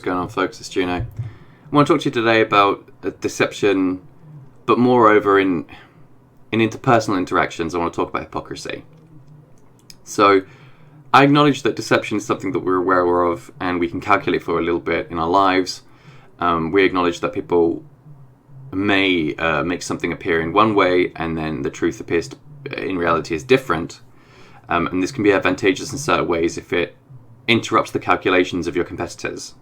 going on, folks? It's Juno. I want to talk to you today about deception, but moreover in interpersonal interactions. I want to talk about hypocrisy. So, I acknowledge that deception is something that we're aware of and we can calculate for a little bit in our lives. We acknowledge that people may make something appear in one way and then the truth appears in reality is different. And this can be advantageous in certain ways if it interrupts the calculations of your competitors.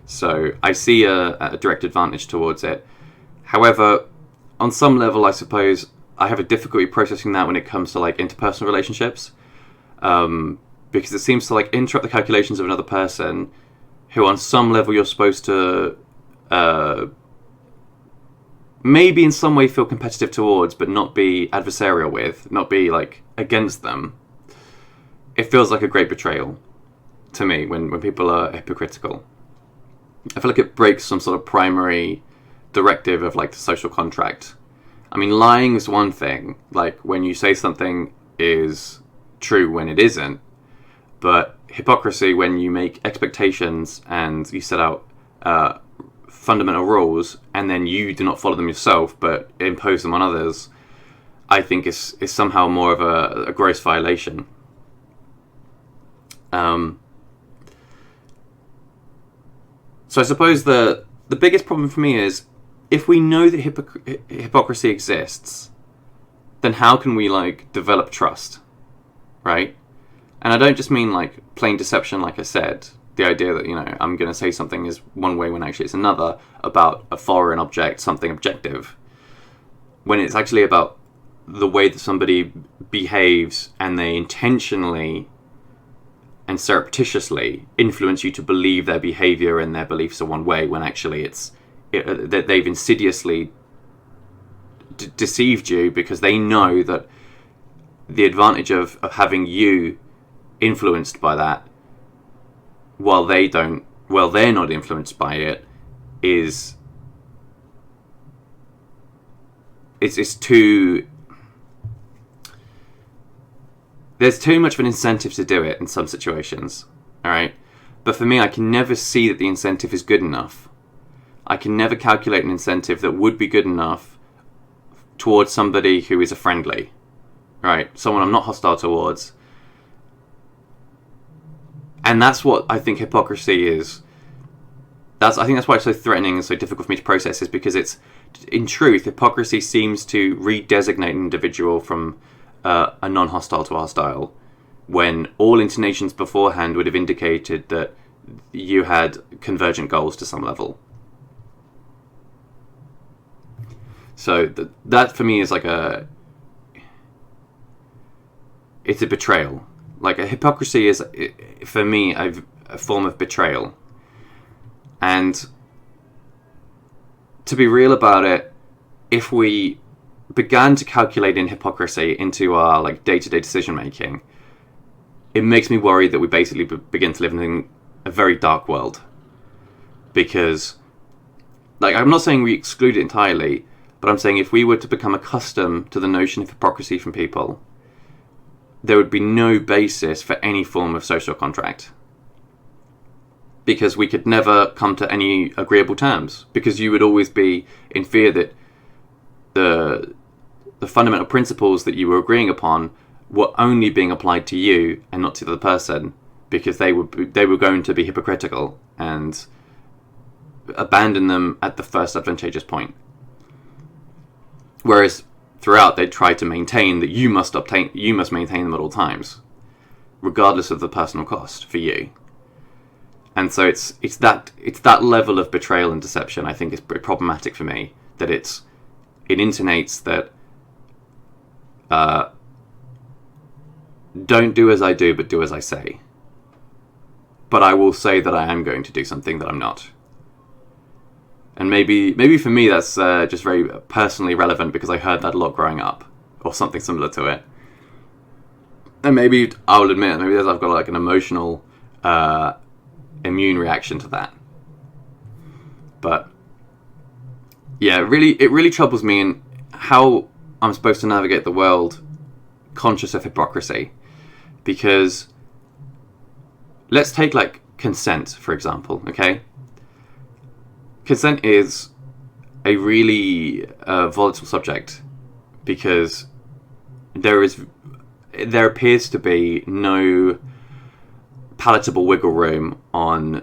So I see a direct advantage towards it. However, on some level, I suppose I have a difficulty processing that when it comes to like interpersonal relationships, because it seems to like interrupt the calculations of another person who on some level you're supposed to maybe in some way feel competitive towards, but not be adversarial with, not be like against them. It feels like a great betrayal to me when people are hypocritical. I feel like it breaks some sort of primary directive of like the social contract. I mean, lying is one thing, like when you say something is true when it isn't, but hypocrisy when you make expectations and you set out fundamental rules and then you do not follow them yourself but impose them on others, I think is somehow more of a gross violation. So I suppose the biggest problem for me is if we know that hypocrisy exists, then how can we like develop trust, right? And I don't just mean like plain deception, like I said, the idea that, you know, I'm going to say something is one way when actually it's another about a foreign object, something objective, when it's actually about the way that somebody behaves and they intentionally and surreptitiously influence you to believe their behavior and their beliefs are one way when actually that they've insidiously deceived you because they know that the advantage of having you influenced by that while they're not influenced by it is it's too. There's too much of an incentive to do it in some situations, alright? But for me, I can never see that the incentive is good enough. I can never calculate an incentive that would be good enough towards somebody who is a friendly, right? Someone I'm not hostile towards. And that's what I think hypocrisy is. I think that's why it's so threatening and so difficult for me to process, is because it's, in truth, hypocrisy seems to redesignate an individual from a non-hostile to hostile, when all intonations beforehand would have indicated that you had convergent goals to some level. So that for me is like it's a betrayal. Like a hypocrisy is, for me, a form of betrayal. And to be real about it, if we began to calculate in hypocrisy into our like day-to-day decision making, it makes me worry that we basically begin to live in a very dark world. Because, like, I'm not saying we exclude it entirely, but I'm saying if we were to become accustomed to the notion of hypocrisy from people, there would be no basis for any form of social contract. Because we could never come to any agreeable terms. Because you would always be in fear that the fundamental principles that you were agreeing upon were only being applied to you and not to the other person, because they were going to be hypocritical and abandon them at the first advantageous point. Whereas throughout they try to maintain that you must maintain them at all times, regardless of the personal cost for you. And so it's that level of betrayal and deception I think is problematic for me, that it intonates that don't do as I do, but do as I say. But I will say that I am going to do something that I'm not. And maybe for me that's just very personally relevant because I heard that a lot growing up, or something similar to it. And maybe I'll admit, maybe I've got like an emotional immune reaction to that. But yeah, it really troubles me in how I'm supposed to navigate the world conscious of hypocrisy. Because let's take like consent, for example, okay? consent is a really volatile subject because there appears to be no palatable wiggle room on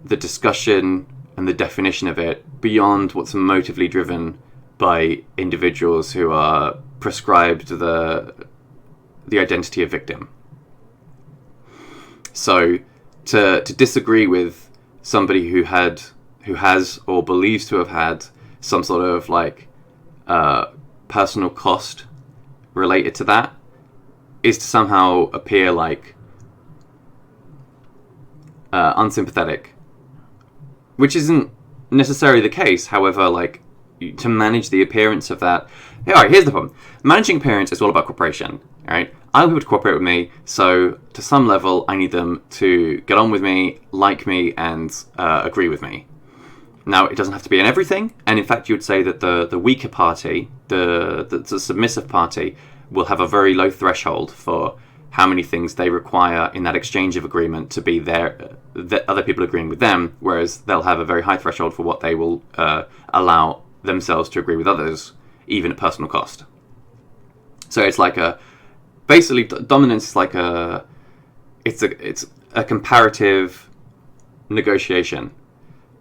the discussion and the definition of it beyond what's motively driven by individuals who are prescribed the identity of victim. So to disagree with somebody who has or believes to have had some sort of like personal cost related to that is to somehow appear like unsympathetic, which isn't necessarily the case. However, like, to manage the appearance of that, alright, here's the problem. Managing appearance is all about cooperation. Alright, I want people to cooperate with me, so to some level I need them to get on with me, like me, and agree with me. Now, it doesn't have to be in everything, and in fact you would say that the weaker party, the submissive party, will have a very low threshold for how many things they require in that exchange of agreement to be there, that other people agreeing with them, whereas they'll have a very high threshold for what they will allow themselves to agree with others, even at personal cost. So it's like basically dominance is like it's a comparative negotiation.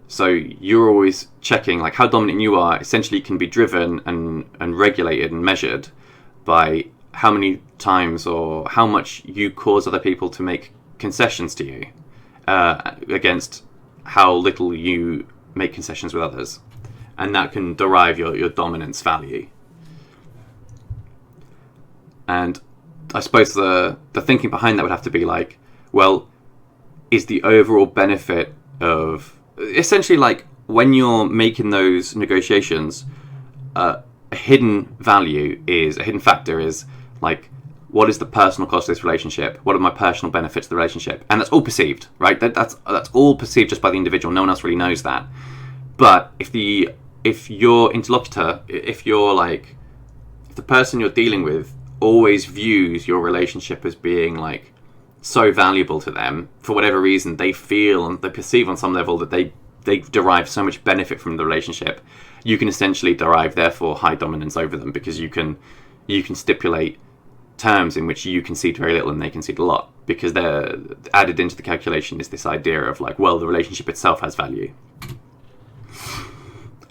So you're always checking like how dominant you are essentially can be driven and regulated and measured by how many times or how much you cause other people to make concessions to you against how little you make concessions with others. And that can derive your dominance value. And I suppose the thinking behind that would have to be like, well, is the overall benefit of... Essentially, like, when you're making those negotiations, a hidden factor is, like, what is the personal cost of this relationship? What are my personal benefits of the relationship? And that's all perceived, right? That's all perceived just by the individual. No one else really knows that. But if your interlocutor, if the person you're dealing with always views your relationship as being like so valuable to them, for whatever reason they feel and they perceive on some level that they derive so much benefit from the relationship, you can essentially derive therefore high dominance over them, because you can stipulate terms in which you concede very little and they concede a lot, because they're added into the calculation is this idea of like, well, the relationship itself has value.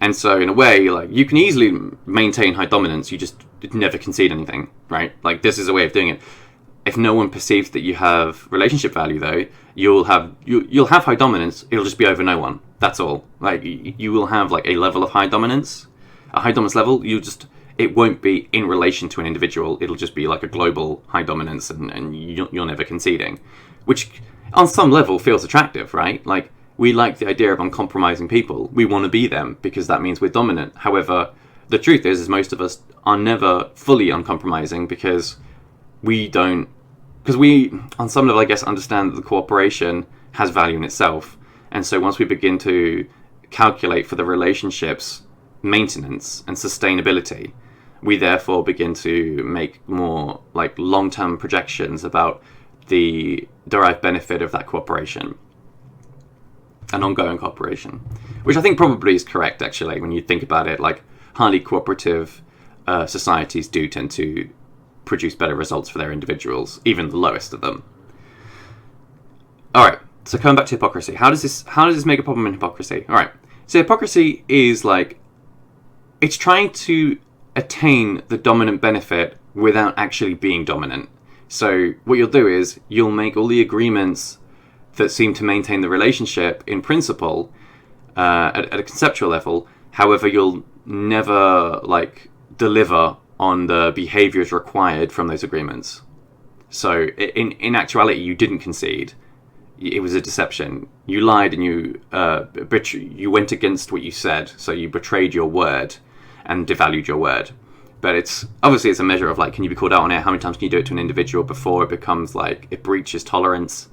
And so in a way, like, you can easily maintain high dominance, you just never concede anything, right? Like, this is a way of doing it. If no one perceives that you have relationship value, though, you'll have high dominance. It'll just be over no one. That's all. Like, you will have like a level of high dominance, a high dominance level. It won't be in relation to an individual. It'll just be like a global high dominance, and you're never conceding, which on some level feels attractive, right? Like, we like the idea of uncompromising people. We want to be them because that means we're dominant. However, the truth is most of us are never fully uncompromising because we, on some level, I guess, understand that the cooperation has value in itself. And so once we begin to calculate for the relationship's maintenance and sustainability, we therefore begin to make more like long-term projections about the derived benefit of that cooperation. An ongoing cooperation, which I think probably is correct, actually, when you think about it. Like, highly cooperative societies do tend to produce better results for their individuals, even the lowest of them. All right, so coming back to hypocrisy, how does this make a problem in hypocrisy? All right, so hypocrisy is like, it's trying to attain the dominant benefit without actually being dominant. So what you'll do is you'll make all the agreements that seem to maintain the relationship in principle at a conceptual level. However, you'll never like deliver on the behaviors required from those agreements. So in actuality, you didn't concede. It was a deception. You lied and you went against what you said. So you betrayed your word and devalued your word. But it's a measure of like, can you be called out on it? How many times can you do it to an individual before it becomes like it breaches tolerance?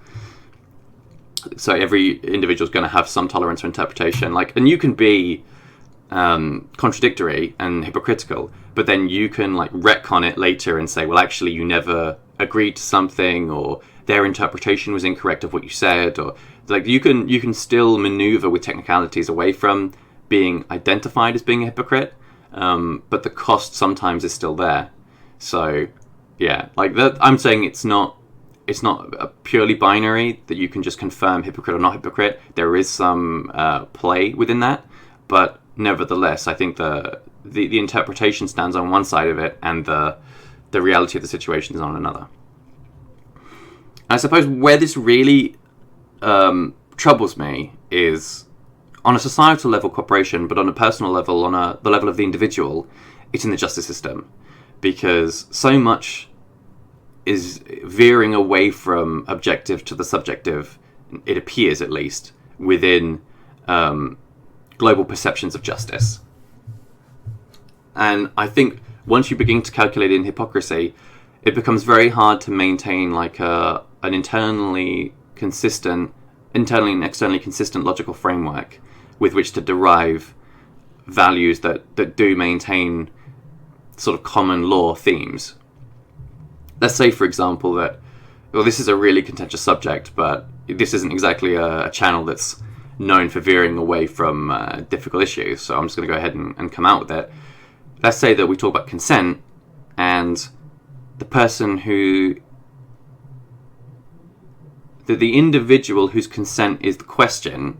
So every individual is going to have some tolerance for interpretation. Like, and you can be contradictory and hypocritical, but then you can like retcon it later and say, well, actually, you never agreed to something, or their interpretation was incorrect of what you said, or like you can still maneuver with technicalities away from being identified as being a hypocrite, but the cost sometimes is still there. So yeah, like that, I'm saying it's not a purely binary that you can just confirm hypocrite or not hypocrite. There is some play within that, but nevertheless, I think the interpretation stands on one side of it, and the reality of the situation is on another. And I suppose where this really troubles me is on a societal level, cooperation, but on a personal level, on the level of the individual, it's in the justice system, because so much is veering away from objective to the subjective, it appears at least, within global perceptions of justice. And I think once you begin to calculate in hypocrisy, it becomes very hard to maintain like an internally and externally consistent logical framework with which to derive values that do maintain sort of common law themes. Let's say, for example, that, well, this is a really contentious subject, but this isn't exactly a channel that's known for veering away from difficult issues, so I'm just going to go ahead and come out with it. Let's say that we talk about consent, and the person the individual whose consent is the question,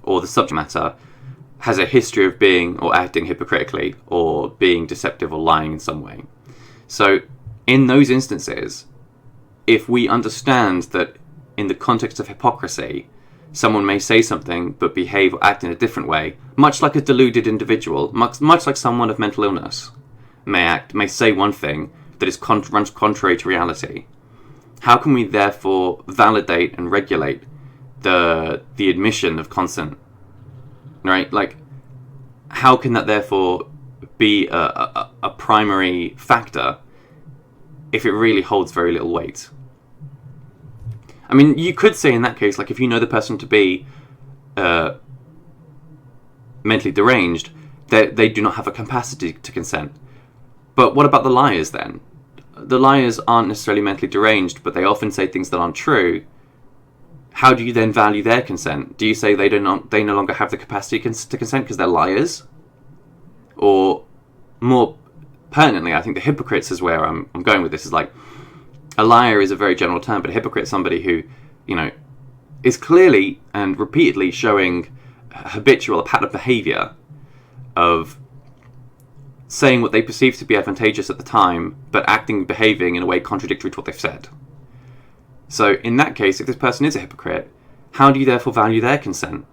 or the subject matter, has a history of being or acting hypocritically, or being deceptive or lying in some way. So in those instances, if we understand that in the context of hypocrisy, someone may say something but behave or act in a different way, much like a deluded individual, much like someone of mental illness may say one thing that runs contrary to reality, how can we therefore validate and regulate the admission of consent? Right? Like, how can that therefore be a primary factor if it really holds very little weight? I mean, you could say in that case, like, if you know the person to be mentally deranged, that they do not have a capacity to consent. But what about the liars then? The liars aren't necessarily mentally deranged, but they often say things that aren't true. How do you then value their consent? Do you say they no longer have the capacity to consent because they're liars? Or more pertinently, I think the hypocrites is where I'm going with this, is like, a liar is a very general term, but a hypocrite is somebody who, is clearly and repeatedly showing habitual, a pattern of behaviour of saying what they perceive to be advantageous at the time, but behaving in a way contradictory to what they've said. So in that case, if this person is a hypocrite, how do you therefore value their consent?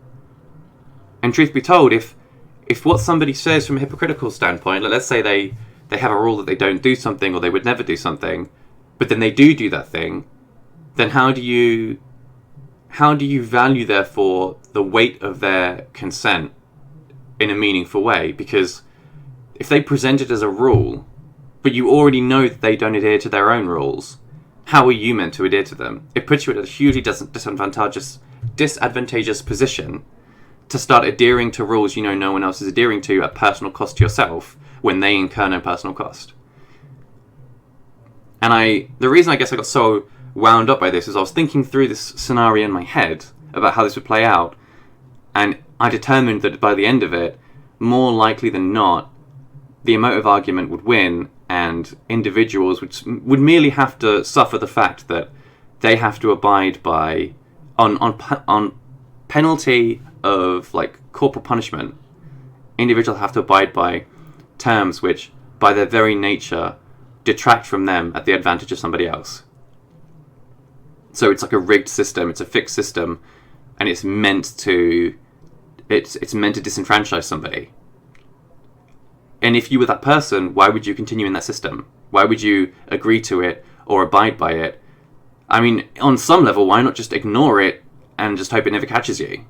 And truth be told, if what somebody says from a hypocritical standpoint, let's say they have a rule that they don't do something, or they would never do something, but then they do that thing, then how do you value therefore the weight of their consent in a meaningful way? Because if they present it as a rule, but you already know that they don't adhere to their own rules, how are you meant to adhere to them? It puts you at a hugely disadvantageous position to start adhering to rules no one else is adhering to at personal cost to yourself, when they incur no personal cost. And the reason I guess I got so wound up by this is I was thinking through this scenario in my head about how this would play out, and I determined that by the end of it, more likely than not, the emotive argument would win, and individuals would merely have to suffer the fact that they have to abide by, on penalty of like corporal punishment, individuals have to abide by terms which, by their very nature, detract from them at the advantage of somebody else. So it's like a rigged system, it's a fixed system, and it's meant to disenfranchise somebody. And if you were that person, why would you continue in that system? Why would you agree to it or abide by it? I mean, on some level, why not just ignore it and just hope it never catches you?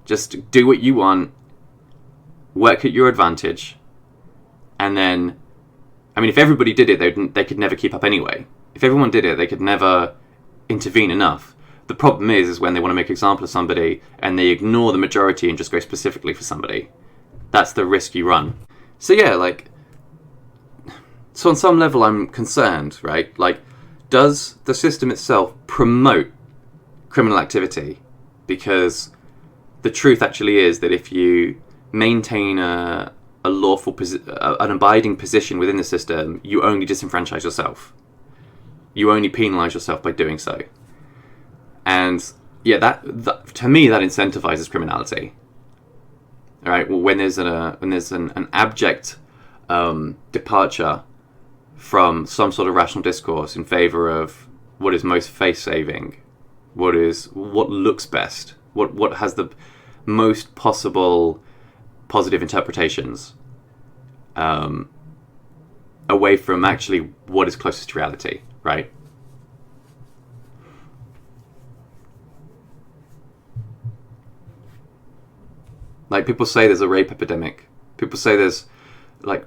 Just do what you want, work at your advantage, and then, I mean, if everybody did it, they could never keep up anyway. If everyone did it, they could never intervene enough. The problem is when they want to make an example of somebody and they ignore the majority and just go specifically for somebody. That's the risk you run. So yeah, so on some level I'm concerned, right? Like, does the system itself promote criminal activity? Because the truth actually is that if you maintain a lawful, an abiding position within the system, you only disenfranchise yourself. You only penalise yourself by doing so. And yeah, that to me, that incentivizes criminality. All right. Well, when there's an abject departure from some sort of rational discourse in favor of what is most face-saving, what looks best, what has the most possible positive interpretations, away from actually what is closest to reality, right? Like, people say there's a rape epidemic. People say there's, like,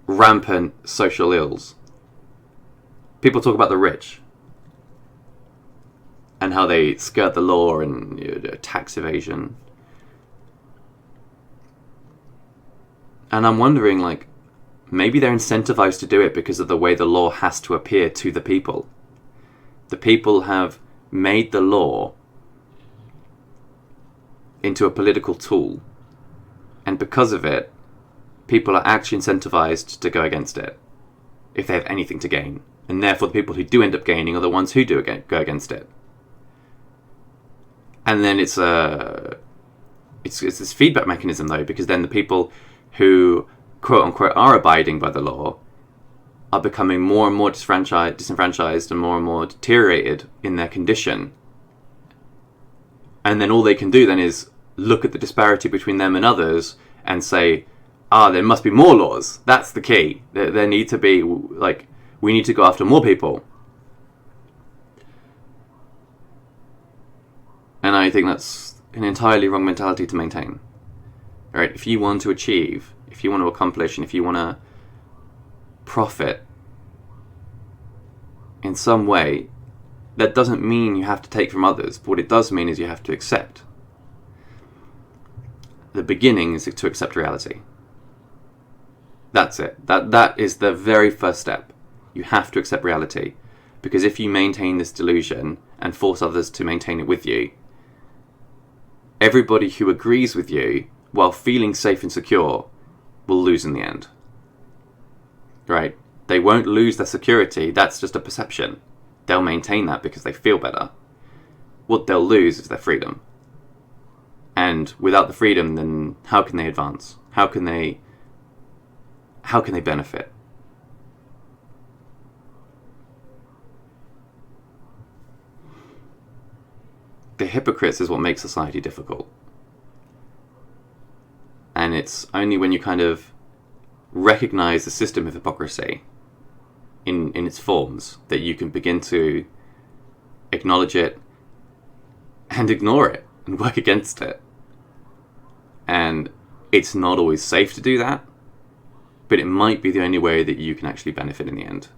rampant social ills. People talk about the rich and how they skirt the law and tax evasion. And I'm wondering, like, maybe they're incentivized to do it because of the way the law has to appear to the people. The people have made the law into a political tool, and because of it, people are actually incentivized to go against it if they have anything to gain, and therefore the people who do end up gaining are the ones who do go against it. And then it's this feedback mechanism, though, because then the people who quote unquote are abiding by the law are becoming more and more disenfranchised and more deteriorated in their condition. And then all they can do then is look at the disparity between them and others and say, there must be more laws. That's the key. There need to be, like, we need to go after more people. And I think that's an entirely wrong mentality to maintain. Right? If you want to achieve, if you want to accomplish, and if you want to profit in some way, that doesn't mean you have to take from others, but what it does mean is you have to accept. The beginning is to accept reality. That's it. That is the very first step. You have to accept reality. Because if you maintain this delusion and force others to maintain it with you, everybody who agrees with you while feeling safe and secure will lose in the end. Right? They won't lose their security. That's just a perception. They'll maintain that because they feel better. What they'll lose is their freedom. And without the freedom, then how can they advance? How can they benefit? The hypocrites is what makes society difficult. And it's only when you kind of recognize the system of hypocrisy in its forms that you can begin to acknowledge it and ignore it and work against it. And it's not always safe to do that, but it might be the only way that you can actually benefit in the end.